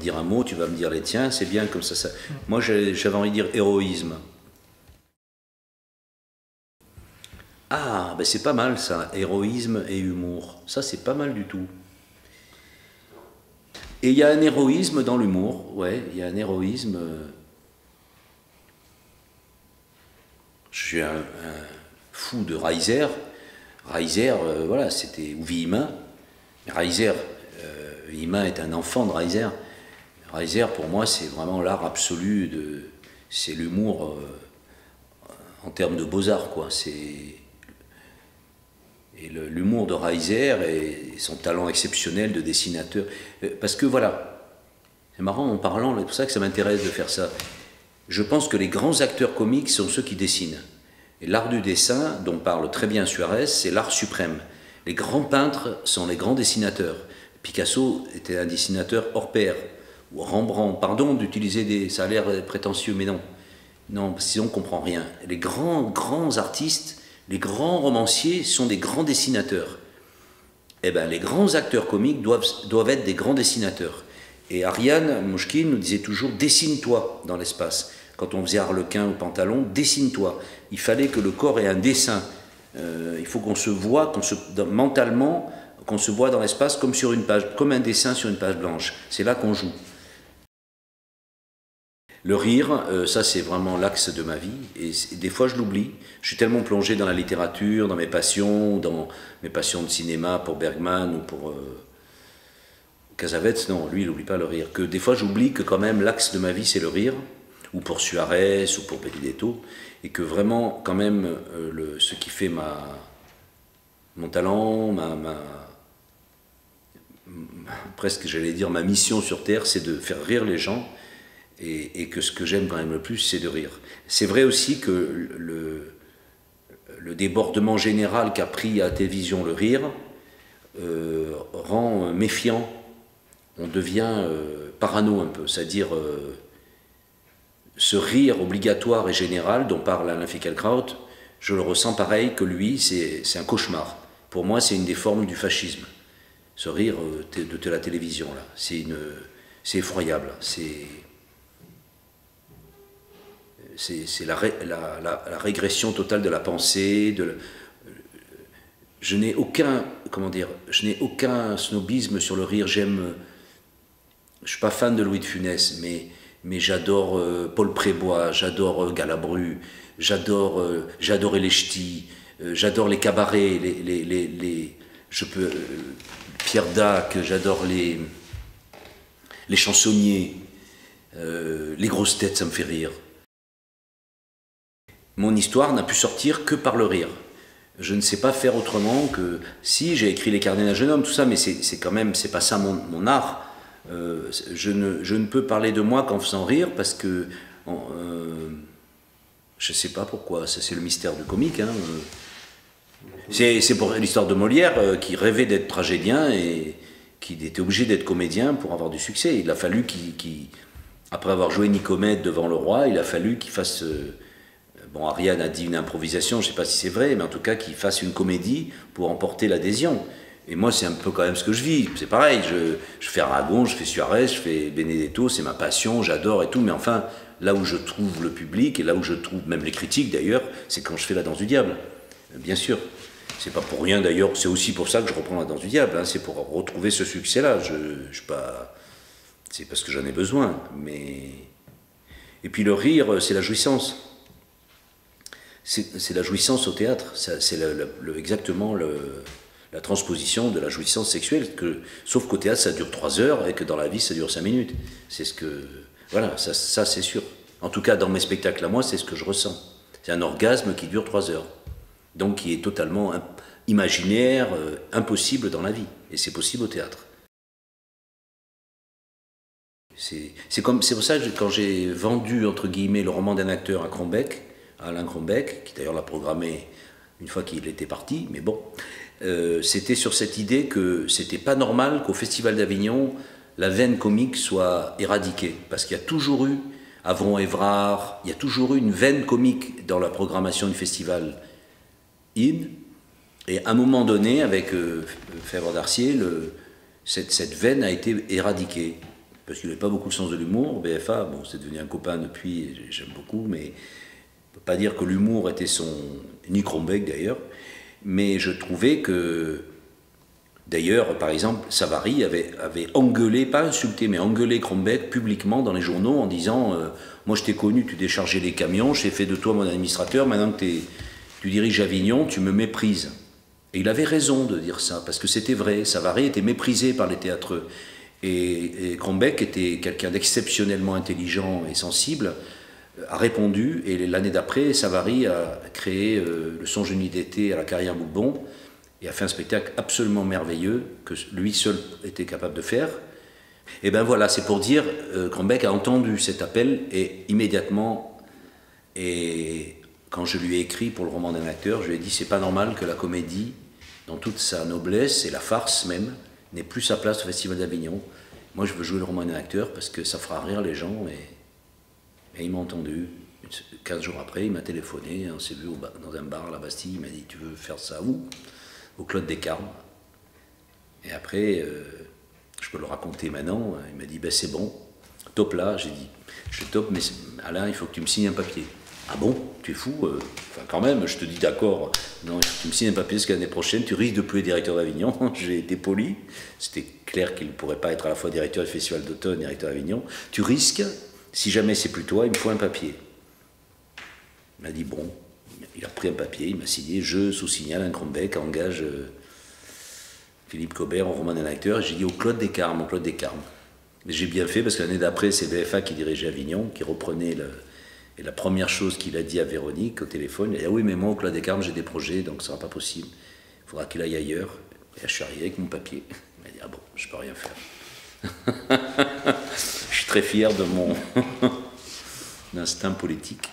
de dire un mot, tu vas me dire les tiens, c'est bien comme ça. Moi, j'avais envie de dire héroïsme. Ah, ben c'est pas mal ça, héroïsme et humour. Ça, c'est pas mal du tout. Et il y a un héroïsme dans l'humour, ouais, il y a un héroïsme. Je suis un fou de Reiser. Reiser, voilà, c'était ou Villemin. Reiser, Villemin est un enfant de Reiser. Reiser, pour moi, c'est vraiment l'art absolu de. C'est l'humour en termes de beaux-arts, quoi. Et l'humour de Reiser et son talent exceptionnel de dessinateur. Parce que voilà, c'est marrant en parlant, c'est pour ça que ça m'intéresse de faire ça. Je pense que les grands acteurs comiques sont ceux qui dessinent. Et l'art du dessin, dont parle très bien Suarez, c'est l'art suprême. Les grands peintres sont les grands dessinateurs. Picasso était un dessinateur hors pair. Ou Rembrandt, pardon d'utiliser des... Ça a l'air prétentieux, mais non. Non, sinon on ne comprend rien. Les grands artistes, les grands romanciers sont des grands dessinateurs. Eh bien, les grands acteurs comiques doivent être des grands dessinateurs. Et Ariane Mouchkine nous disait toujours « dessine-toi dans l'espace ». Quand on faisait Harlequin ou Pantalon, dessine-toi. Il fallait que le corps ait un dessin. Il faut qu'on se voit, mentalement, qu'on se voit dans l'espace comme sur une page, comme un dessin sur une page blanche. C'est là qu'on joue. Le rire, ça c'est vraiment l'axe de ma vie, et des fois je l'oublie. Je suis tellement plongé dans la littérature, dans mes passions de cinéma pour Bergman ou pour Cassavetes, non, lui il n'oublie pas le rire, que des fois j'oublie que quand même l'axe de ma vie c'est le rire, ou pour Suarez, ou pour Benedetto, et que vraiment quand même ce qui fait mon talent, presque j'allais dire ma mission sur Terre, c'est de faire rire les gens. Et que ce que j'aime quand même le plus, c'est de rire. C'est vrai aussi que le débordement général qu'a pris à la télévision le rire rend méfiant. On devient parano un peu, c'est-à-dire ce rire obligatoire et général dont parle Alain Finkielkraut, je le ressens pareil que lui, c'est un cauchemar. Pour moi, c'est une des formes du fascisme. Ce rire de la télévision, là, c'est effroyable. C'est la régression totale de la pensée. Je n'ai aucun, je n'ai aucun snobisme sur le rire. Je ne suis pas fan de Louis de Funès, mais j'adore Paul Prébois, j'adore Galabru, j'adore les ch'tis, j'adore les cabarets, Pierre Dac, j'adore les chansonniers, les grosses têtes, ça me fait rire. Mon histoire n'a pu sortir que par le rire. Je ne sais pas faire autrement que... Si, j'ai écrit Les Carnets d'un jeune homme, tout ça, mais c'est quand même, c'est pas ça mon art. Je ne peux parler de moi qu'en faisant rire, parce que... je sais pas pourquoi, ça c'est le mystère du comique. Hein. C'est pour l'histoire de Molière, qui rêvait d'être tragédien et qui était obligé d'être comédien pour avoir du succès. Il a fallu après avoir joué Nicomède devant le roi, il a fallu qu'il fasse... Bon, Ariane a dit une improvisation, je ne sais pas si c'est vrai, mais en tout cas qu'il fasse une comédie pour emporter l'adhésion. Et moi, c'est un peu quand même ce que je vis. C'est pareil, je fais Aragon, je fais Suarez, je fais Benedetto, c'est ma passion, j'adore et tout. Mais enfin, là où je trouve le public, et là où je trouve même les critiques d'ailleurs, c'est quand je fais La Danse du Diable. Bien sûr. C'est pas pour rien d'ailleurs, c'est aussi pour ça que je reprends La Danse du Diable. Hein, c'est pour retrouver ce succès-là. C'est parce que j'en ai besoin. Et puis le rire, c'est la jouissance. C'est la jouissance au théâtre, c'est exactement la transposition de la jouissance sexuelle, sauf qu'au théâtre ça dure 3 heures et que dans la vie ça dure 5 minutes. C'est ce que... Voilà, ça c'est sûr. En tout cas dans mes spectacles à moi, c'est ce que je ressens. C'est un orgasme qui dure 3 heures. Donc qui est totalement imaginaire, impossible dans la vie. Et c'est possible au théâtre. C'est pour ça que quand j'ai vendu, entre guillemets, le roman d'un acteur à Crombecq, Alain Crombecq, qui d'ailleurs l'a programmé une fois qu'il était parti, mais bon, c'était sur cette idée que c'était pas normal qu'au Festival d'Avignon, la veine comique soit éradiquée, parce qu'il y a toujours eu, avant Évrard, il y a toujours eu une veine comique dans la programmation du festival IN, et à un moment donné, avec Fèvre d'Arcier, cette veine a été éradiquée. parce qu'il n'avait pas beaucoup de sens de l'humour. BFA, bon, c'est devenu un copain depuis, j'aime beaucoup, mais on ne peut pas dire que l'humour était son... ni Crombeck d'ailleurs, mais je trouvais que... D'ailleurs, par exemple, Savary avait engueulé, pas insulté, mais engueulé Crombeck publiquement dans les journaux en disant moi je t'ai connu, tu déchargeais les camions, j'ai fait de toi mon administrateur, maintenant que tu diriges Avignon, tu me méprises. Et il avait raison de dire ça, parce que c'était vrai. Savary était méprisé par les théâtreux. Et Crombeck était quelqu'un d'exceptionnellement intelligent et sensible, a répondu, et l'année d'après, Savary a créé le Songe une nuit d'été à la Carrière Bourbon, et a fait un spectacle absolument merveilleux, que lui seul était capable de faire. Et ben voilà, c'est pour dire, Crombeck a entendu cet appel, et immédiatement, et quand je lui ai écrit pour le roman d'un acteur, je lui ai dit c'est pas normal que la comédie, dans toute sa noblesse, et la farce même, n'ait plus sa place au Festival d'Avignon. Moi je veux jouer le roman d'un acteur parce que ça fera rire les gens, et il m'a entendu. 15 jours après, il m'a téléphoné, on s'est vu dans un bar à la Bastille, il m'a dit tu veux faire ça où? Au Claude Descartes. Et après, je peux le raconter maintenant, il m'a dit ben c'est bon, top là, j'ai dit je top, mais Alain, il faut que tu me signes un papier. Ah bon, tu es fou, enfin quand même, je te dis d'accord, non, il faut que tu me signes un papier parce que l'année prochaine, tu risques de plus être directeur d'Avignon. J'ai été poli, c'était clair qu'il ne pourrait pas être à la fois directeur du Festival d'automne et directeur d'Avignon. Tu risques, si jamais c'est plus toi, il me faut un papier. Il m'a dit bon, il a pris un papier, il m'a signé, je sous-signale un Crombeck, engage Philippe Cobert en roman d'un acteur, et j'ai dit au Claude Descartes, mon Claude Descartes. Mais j'ai bien fait parce que l'année d'après, c'est BFA qui dirigeait Avignon, qui reprenait le... Et la première chose qu'il a dit à Véronique au téléphone, il a dit ah oui mais moi au Claude Descartes j'ai des projets donc ça ne sera pas possible, il faudra qu'il aille ailleurs. Et là, je suis arrivé avec mon papier, il m'a dit ah bon je peux rien faire. Je suis très fier de mon instinct politique.